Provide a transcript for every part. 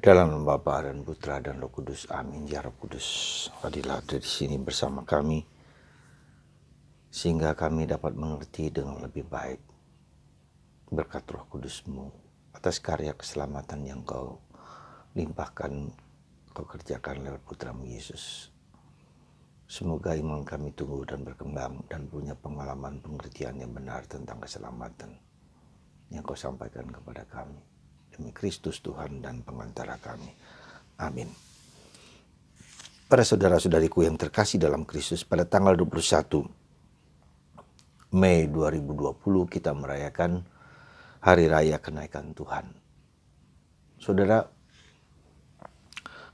Dalam nama Bapa dan Putra dan Roh Kudus. Amin. Ya Roh Kudus, hadirlah di sini bersama kami, sehingga kami dapat mengerti dengan lebih baik berkat Roh Kudus-Mu atas karya keselamatan yang Kau limpahkan, Kau kerjakan lewat Putra-Mu Yesus. Semoga iman kami tumbuh dan berkembang dan punya pengalaman pengertian yang benar tentang keselamatan yang Kau sampaikan kepada kami. Demi Kristus Tuhan dan pengantara kami. Amin. Para saudara-saudariku yang terkasih dalam Kristus, pada tanggal 21 Mei 2020 kita merayakan Hari Raya Kenaikan Tuhan. Saudara,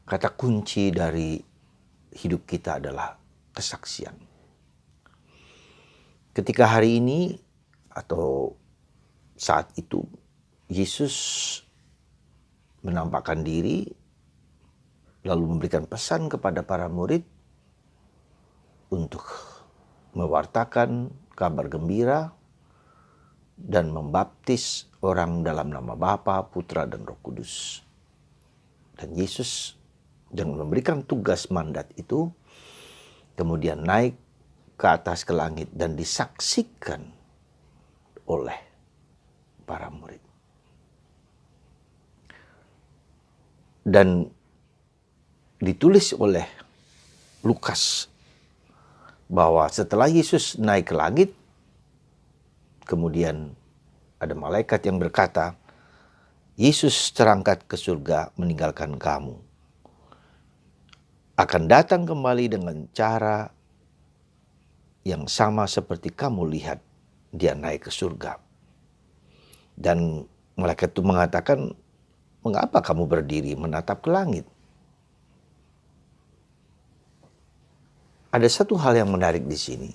kata kunci dari hidup kita adalah kesaksian. Ketika hari ini atau saat itu Yesus menampakkan diri, lalu memberikan pesan kepada para murid untuk mewartakan kabar gembira dan membaptis orang dalam nama Bapa, Putra, dan Roh Kudus. Dan Yesus dengan memberikan tugas mandat itu, kemudian naik ke atas ke langit dan disaksikan oleh para murid. Dan ditulis oleh Lukas bahwa setelah Yesus naik ke langit, kemudian ada malaikat yang berkata, Yesus terangkat ke surga meninggalkan kamu. Akan datang kembali dengan cara yang sama seperti kamu lihat dia naik ke surga. Dan malaikat itu mengatakan, mengapa kamu berdiri menatap ke langit? Ada satu hal yang menarik di sini.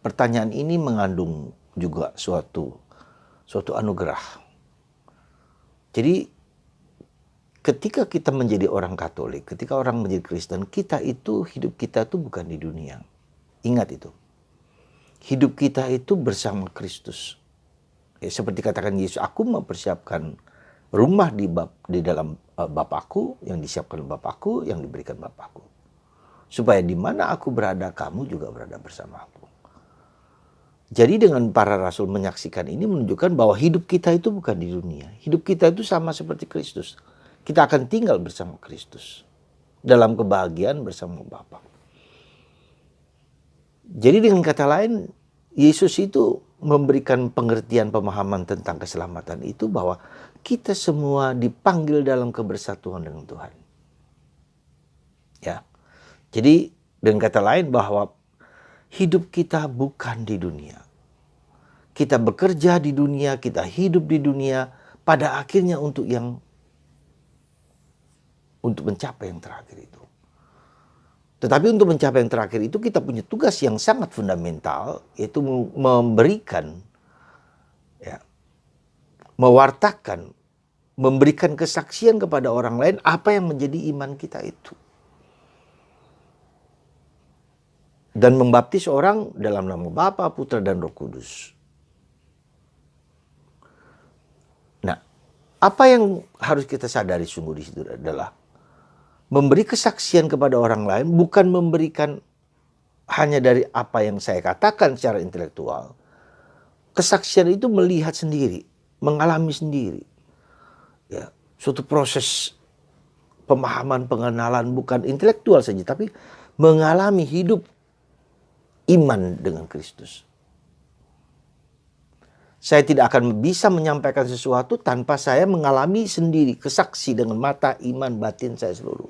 Pertanyaan ini mengandung juga suatu anugerah. Jadi ketika kita menjadi orang Katolik, ketika orang menjadi Kristen, hidup kita itu bukan di dunia. Ingat itu. Hidup kita itu bersama Kristus. Ya, seperti katakan Yesus, aku mempersiapkan rumah di dalam Bapakku, yang disiapkan Bapakku, yang diberikan Bapakku. Supaya di mana aku berada, kamu juga berada bersama aku. Jadi dengan para rasul menyaksikan ini menunjukkan bahwa hidup kita itu bukan di dunia. Hidup kita itu sama seperti Kristus. Kita akan tinggal bersama Kristus. Dalam kebahagiaan bersama Bapa. Jadi dengan kata lain, Yesus itu memberikan pengertian pemahaman tentang keselamatan itu bahwa kita semua dipanggil dalam kebersatuan dengan Tuhan. Ya. Jadi dengan kata lain bahwa hidup kita bukan di dunia. Kita bekerja di dunia, kita hidup di dunia, pada akhirnya untuk mencapai yang terakhir itu. Tetapi untuk mencapai yang terakhir itu kita punya tugas yang sangat fundamental, yaitu memberikan, mewartakan, memberikan kesaksian kepada orang lain apa yang menjadi iman kita itu. Dan membaptis orang dalam nama Bapa, Putra, dan Roh Kudus. Nah, apa yang harus kita sadari sungguh di situ adalah memberi kesaksian kepada orang lain bukan memberikan hanya dari apa yang saya katakan secara intelektual. Kesaksian itu melihat sendiri, mengalami sendiri. Ya, suatu proses pemahaman, pengenalan bukan intelektual saja, tapi mengalami hidup iman dengan Kristus. Saya tidak akan bisa menyampaikan sesuatu tanpa saya mengalami sendiri, kesaksi dengan mata, iman, batin saya seluruh.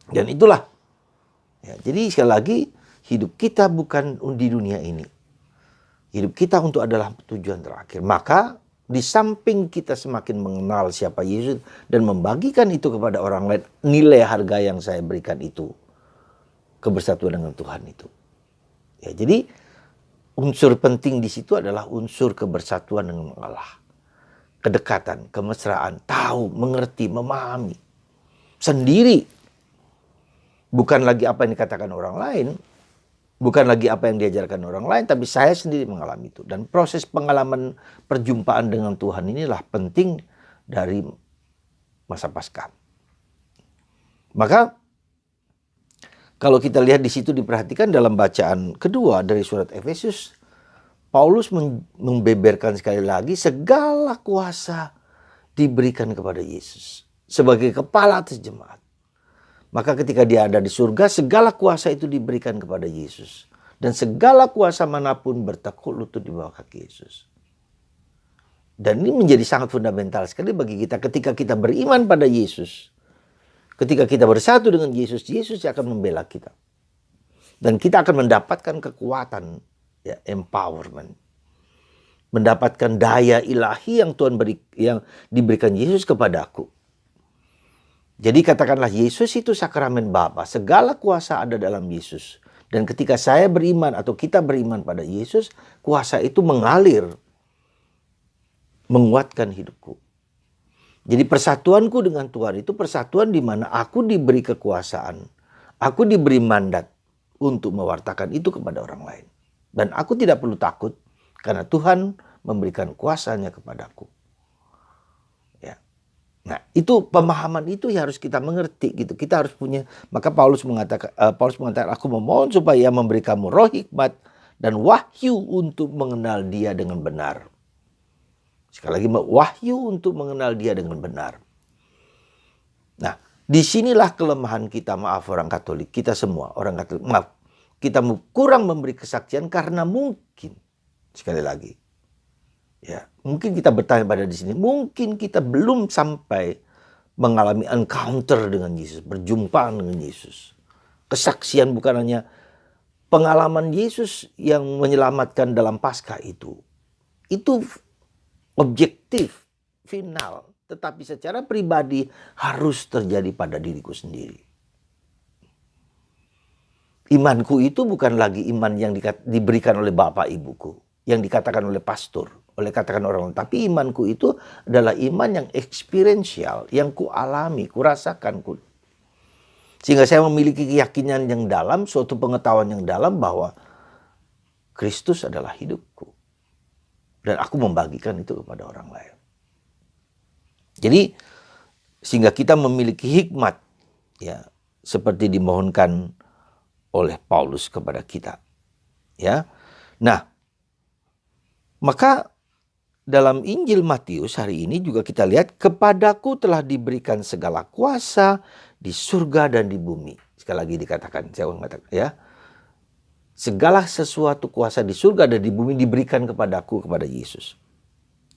Dan itulah. Ya, jadi sekali lagi, hidup kita bukan di dunia ini. Hidup kita adalah tujuan terakhir. Maka di samping kita semakin mengenal siapa Yesus dan membagikan itu kepada orang lain, nilai harga yang saya berikan itu, kebersatuan dengan Tuhan itu. Ya, jadi unsur penting di situ adalah unsur kebersatuan dengan Allah. Kedekatan, kemesraan, tahu, mengerti, memahami. Sendiri. Bukan lagi apa yang dikatakan orang lain. Bukan lagi apa yang diajarkan orang lain. Tapi saya sendiri mengalami itu. Dan proses pengalaman perjumpaan dengan Tuhan inilah penting dari masa Paskah. Maka kalau kita lihat di situ diperhatikan dalam bacaan kedua dari surat Efesus, Paulus membeberkan sekali lagi segala kuasa diberikan kepada Yesus sebagai kepala atas jemaat. Maka ketika dia ada di surga, segala kuasa itu diberikan kepada Yesus. Dan segala kuasa manapun bertekuk lutut di bawah kaki Yesus. Dan ini menjadi sangat fundamental sekali bagi kita ketika kita beriman pada Yesus. Ketika kita bersatu dengan Yesus, Yesus akan membela kita. Dan kita akan mendapatkan kekuatan, ya, empowerment. Mendapatkan daya ilahi yang yang diberikan Yesus kepadaku. Jadi katakanlah Yesus itu sakramen Bapa. Segala kuasa ada dalam Yesus. Dan ketika saya beriman atau kita beriman pada Yesus, kuasa itu mengalir, menguatkan hidupku. Jadi persatuanku dengan Tuhan itu persatuan di mana aku diberi kekuasaan. Aku diberi mandat untuk mewartakan itu kepada orang lain. Dan aku tidak perlu takut karena Tuhan memberikan kuasanya kepadaku. Ya. Nah, itu pemahaman itu yang harus kita mengerti gitu. Kita harus punya. Maka Paulus mengatakan aku memohon supaya memberi kamu roh hikmat dan wahyu untuk mengenal Dia dengan benar. Sekali lagi, wahyu untuk mengenal Dia dengan benar. Nah, disinilah kelemahan kita, maaf orang Katolik, kita semua orang Katolik, maaf, kita kurang memberi kesaksian karena mungkin, sekali lagi, ya, mungkin kita bertanya pada di sini, mungkin kita belum sampai mengalami encounter dengan Yesus, berjumpa dengan Yesus. Kesaksian bukan hanya pengalaman Yesus yang menyelamatkan dalam Paskah itu objektif, final, tetapi secara pribadi harus terjadi pada diriku sendiri. Imanku itu bukan lagi iman yang diberikan oleh bapak ibuku, yang dikatakan oleh pastor, oleh katakan orang lain. Tapi imanku itu adalah iman yang eksperiensial, yang kualami, kurasakan. Sehingga saya memiliki keyakinan yang dalam, suatu pengetahuan yang dalam bahwa Kristus adalah hidupku. Dan aku membagikan itu kepada orang lain. Jadi sehingga kita memiliki hikmat, ya, seperti dimohonkan oleh Paulus kepada kita. Ya. Nah, maka dalam Injil Matius hari ini juga kita lihat, kepadaku telah diberikan segala kuasa di surga dan di bumi. Sekali lagi dikatakan, saya mengatakan, ya. Segala sesuatu kuasa di surga dan di bumi diberikan kepadaku, kepada Yesus.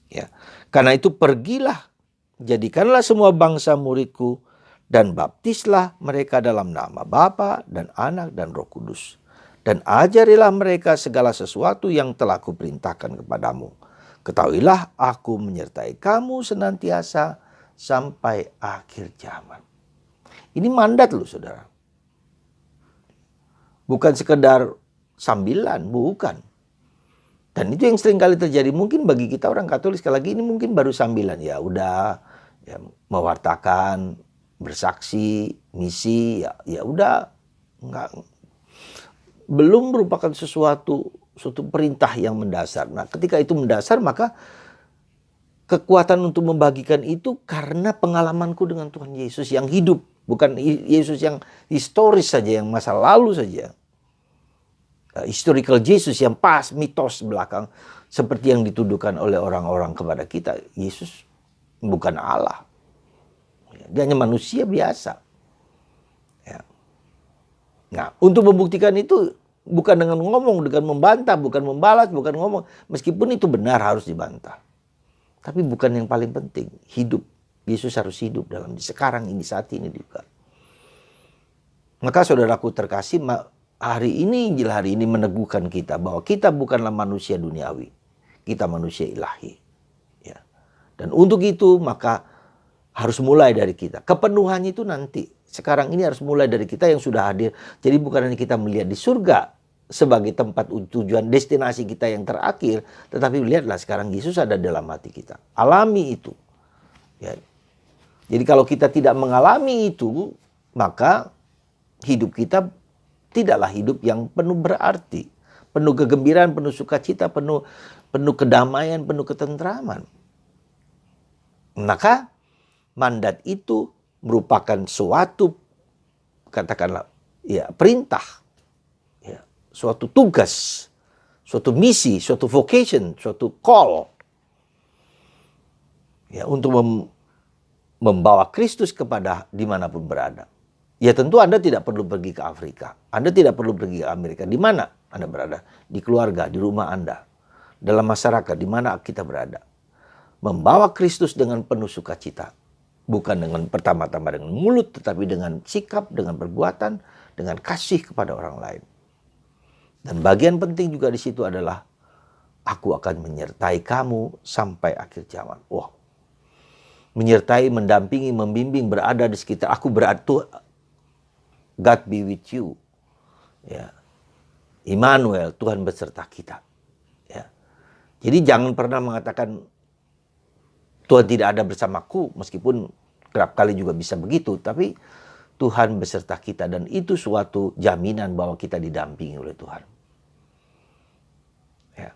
Ya. Karena itu pergilah, jadikanlah semua bangsa muridku, dan baptislah mereka dalam nama Bapa dan Anak dan Roh Kudus. Dan ajarilah mereka segala sesuatu yang telah kuperintahkan kepadamu. Ketahuilah aku menyertai kamu senantiasa sampai akhir zaman. Ini mandat loh saudara. Bukan sekedar sambilan, bukan. Dan itu yang sering kali terjadi. Mungkin bagi kita orang Katolik sekali lagi ini mungkin baru sambilan. Ya udah, ya, mewartakan, bersaksi, misi, ya udah, belum merupakan suatu perintah yang mendasar. Nah, ketika itu mendasar, maka kekuatan untuk membagikan itu karena pengalamanku dengan Tuhan Yesus yang hidup, bukan Yesus yang historis saja, yang masa lalu saja. Historical Jesus yang pas mitos belakang seperti yang dituduhkan oleh orang-orang kepada kita. Yesus bukan Allah, dia hanya manusia biasa. Ya. Nah, untuk membuktikan itu bukan dengan ngomong, dengan membantah, bukan membalas, bukan ngomong, meskipun itu benar harus dibantah, tapi bukan yang paling penting. Hidup Yesus harus hidup dalam sekarang ini, saat ini juga. Maka saudaraku terkasih, hari ini, Injil hari ini meneguhkan kita bahwa kita bukanlah manusia duniawi. Kita manusia ilahi. Ya. Dan untuk itu maka harus mulai dari kita. Kepenuhannya itu nanti. Sekarang ini harus mulai dari kita yang sudah hadir. Jadi bukan hanya kita melihat di surga sebagai tempat tujuan destinasi kita yang terakhir. Tetapi lihatlah sekarang Yesus ada dalam hati kita. Alami itu. Ya. Jadi kalau kita tidak mengalami itu, maka hidup kita tidaklah hidup yang penuh berarti, penuh kegembiraan, penuh sukacita, penuh kedamaian, penuh ketentraman. Maka mandat itu merupakan suatu, katakanlah, ya, perintah, ya, suatu tugas, suatu misi, suatu vocation, suatu call, ya, untuk membawa Kristus kepada dimanapun berada. Ya tentu Anda tidak perlu pergi ke Afrika, Anda tidak perlu pergi ke Amerika. Di mana Anda berada? Di keluarga, di rumah Anda, dalam masyarakat, di mana kita berada. Membawa Kristus dengan penuh sukacita. Bukan dengan pertama-tama dengan mulut, tetapi dengan sikap, dengan perbuatan, dengan kasih kepada orang lain. Dan bagian penting juga di situ adalah, aku akan menyertai kamu sampai akhir zaman. Wah, menyertai, mendampingi, membimbing, berada di sekitar. Aku berada, God be with you. Ya. Immanuel, Tuhan beserta kita. Ya. Jadi jangan pernah mengatakan Tuhan tidak ada bersamaku, meskipun kerap kali juga bisa begitu, tapi Tuhan beserta kita, dan itu suatu jaminan bahwa kita didampingi oleh Tuhan. Ya.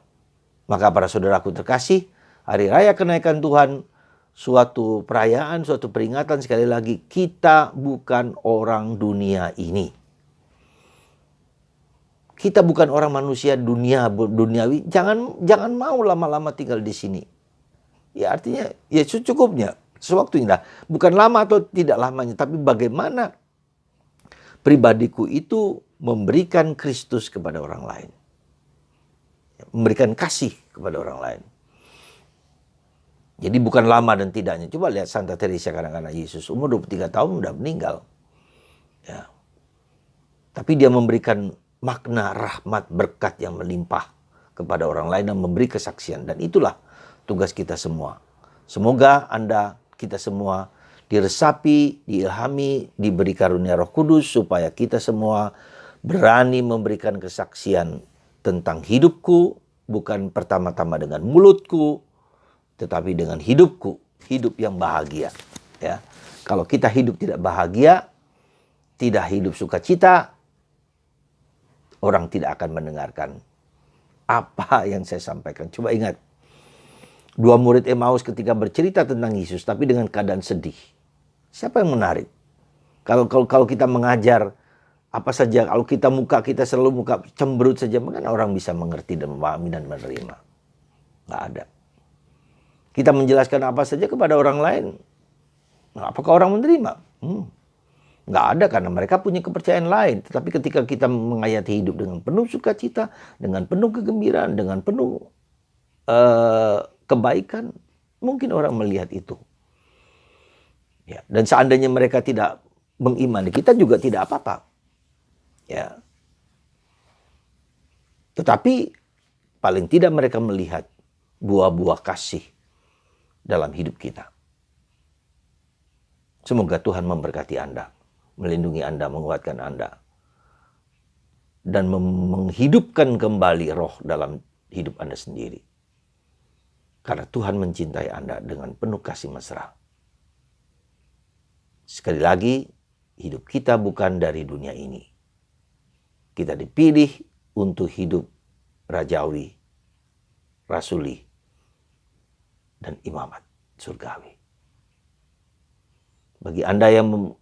Maka para saudaraku terkasih, Hari Raya Kenaikan Tuhan, suatu perayaan, suatu peringatan, sekali lagi, kita bukan orang dunia ini. Kita bukan orang manusia duniawi, jangan mau lama-lama tinggal di sini. Ya artinya, ya secukupnya, sewaktunya. Bukan lama atau tidak lamanya, tapi bagaimana pribadiku itu memberikan Kristus kepada orang lain. Memberikan kasih kepada orang lain. Jadi bukan lama dan tidaknya. Coba lihat Santa Teresa kadang-kadang, Yesus umur 23 tahun sudah meninggal. Ya. Tapi dia memberikan makna rahmat berkat yang melimpah kepada orang lain dan memberi kesaksian. Dan itulah tugas kita semua. Semoga Anda, kita semua diresapi, diilhami, diberi karunia Roh Kudus supaya kita semua berani memberikan kesaksian tentang hidupku, bukan pertama-tama dengan mulutku, tetapi dengan hidupku, hidup yang bahagia. Ya, kalau kita hidup tidak bahagia, tidak hidup sukacita, orang tidak akan mendengarkan apa yang saya sampaikan. Coba ingat, dua murid Emmaus ketika bercerita tentang Yesus, tapi dengan keadaan sedih. Siapa yang menarik? Kalau kita mengajar apa saja, kalau kita selalu muka cemberut saja, maka orang bisa mengerti dan memahami dan menerima. Nggak ada. Kita menjelaskan apa saja kepada orang lain, apakah orang menerima? Nggak ada, karena mereka punya kepercayaan lain. Tetapi ketika kita menghayati hidup dengan penuh sukacita, dengan penuh kegembiraan, dengan penuh kebaikan, mungkin orang melihat itu. Ya, dan seandainya mereka tidak mengimani, kita juga tidak apa-apa. Ya. Tetapi paling tidak mereka melihat buah-buah kasih dalam hidup kita. Semoga Tuhan memberkati Anda, melindungi Anda, menguatkan Anda, dan menghidupkan kembali roh dalam hidup Anda sendiri. Karena Tuhan mencintai Anda dengan penuh kasih mesra. Sekali lagi, hidup kita bukan dari dunia ini. Kita dipilih untuk hidup rajawi, rasuli, dan imamat surgawi. Bagi Anda yang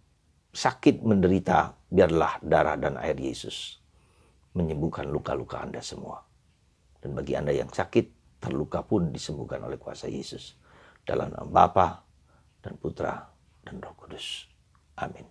sakit menderita, biarlah darah dan air Yesus menyembuhkan luka-luka Anda semua. Dan bagi Anda yang sakit, terluka pun disembuhkan oleh kuasa Yesus. Dalam nama Bapa dan Putra dan Roh Kudus. Amin.